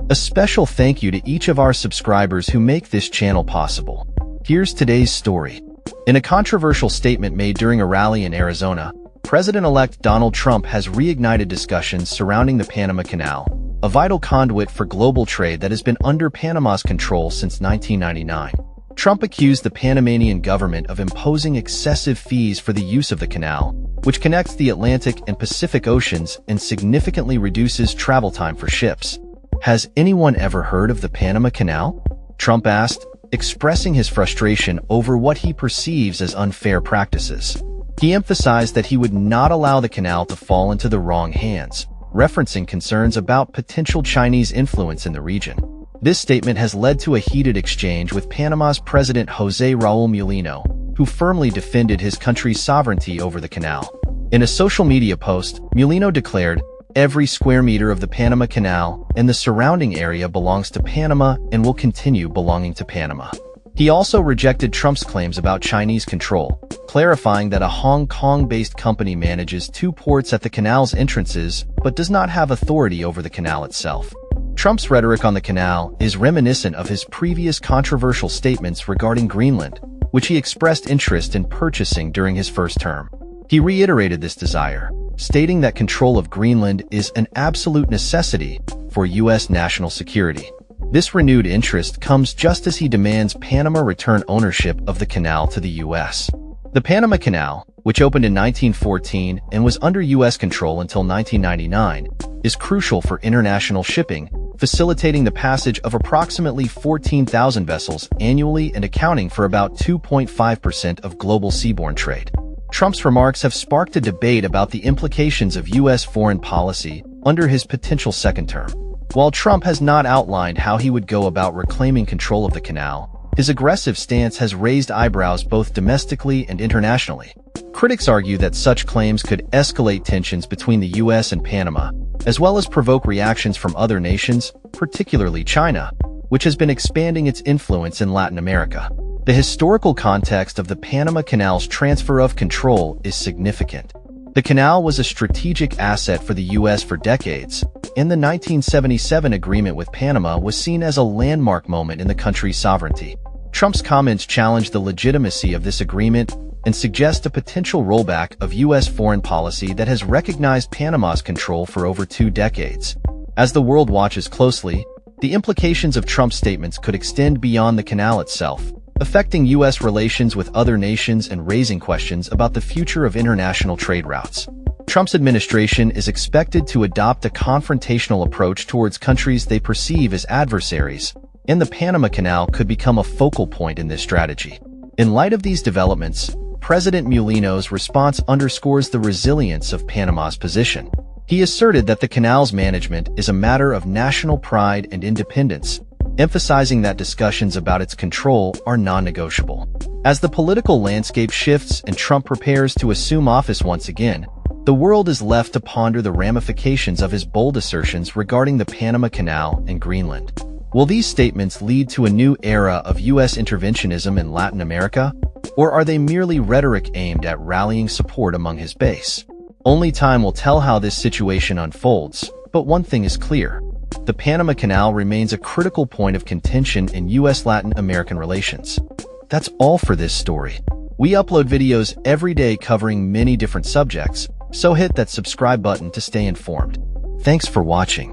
A special thank you to each of our subscribers who make this channel possible. Here's today's story. In a controversial statement made during a rally in Arizona, President-elect Donald Trump has reignited discussions surrounding the Panama Canal, a vital conduit for global trade that has been under Panama's control since 1999. Trump accused the Panamanian government of imposing excessive fees for the use of the canal, which connects the Atlantic and Pacific Oceans and significantly reduces travel time for ships. Has anyone ever heard of the Panama Canal? Trump asked, expressing his frustration over what he perceives as unfair practices. He emphasized that he would not allow the canal to fall into the wrong hands, referencing concerns about potential Chinese influence in the region. This statement has led to a heated exchange with Panama's President José Raúl Mulino, who firmly defended his country's sovereignty over the canal. In a social media post, Mulino declared, "Every square meter of the Panama Canal and the surrounding area belongs to Panama and will continue belonging to Panama." He also rejected Trump's claims about Chinese control, clarifying that a Hong Kong-based company manages 2 ports at the canal's entrances but does not have authority over the canal itself. Trump's rhetoric on the canal is reminiscent of his previous controversial statements regarding Greenland, which he expressed interest in purchasing during his first term. He reiterated this desire, stating that control of Greenland is an absolute necessity for U.S. national security. This renewed interest comes just as he demands Panama return ownership of the canal to the U.S. The Panama Canal, which opened in 1914 and was under U.S. control until 1999, is crucial for international shipping, facilitating the passage of approximately 14,000 vessels annually and accounting for about 2.5% of global seaborne trade. Trump's remarks have sparked a debate about the implications of U.S. foreign policy under his potential second term. While Trump has not outlined how he would go about reclaiming control of the canal, his aggressive stance has raised eyebrows both domestically and internationally. Critics argue that such claims could escalate tensions between the U.S. and Panama, as well as provoke reactions from other nations, particularly China, which has been expanding its influence in Latin America. The historical context of the Panama Canal's transfer of control is significant. The canal was a strategic asset for the U.S. for decades, and the 1977 agreement with Panama was seen as a landmark moment in the country's sovereignty. Trump's comments challenge the legitimacy of this agreement and suggest a potential rollback of U.S. foreign policy that has recognized Panama's control for over 2 decades. As the world watches closely, the implications of Trump's statements could extend beyond the canal itself, affecting U.S. relations with other nations and raising questions about the future of international trade routes. Trump's administration is expected to adopt a confrontational approach towards countries they perceive as adversaries, and the Panama Canal could become a focal point in this strategy. In light of these developments, President Mulino's response underscores the resilience of Panama's position. He asserted that the canal's management is a matter of national pride and independence, emphasizing that discussions about its control are non-negotiable. As the political landscape shifts and Trump prepares to assume office once again, the world is left to ponder the ramifications of his bold assertions regarding the Panama Canal and Greenland. Will these statements lead to a new era of U.S. interventionism in Latin America, or are they merely rhetoric aimed at rallying support among his base? Only time will tell how this situation unfolds, but one thing is clear. The Panama Canal remains a critical point of contention in U.S.-Latin American relations. That's all for this story. We upload videos every day covering many different subjects, so hit that subscribe button to stay informed. Thanks for watching.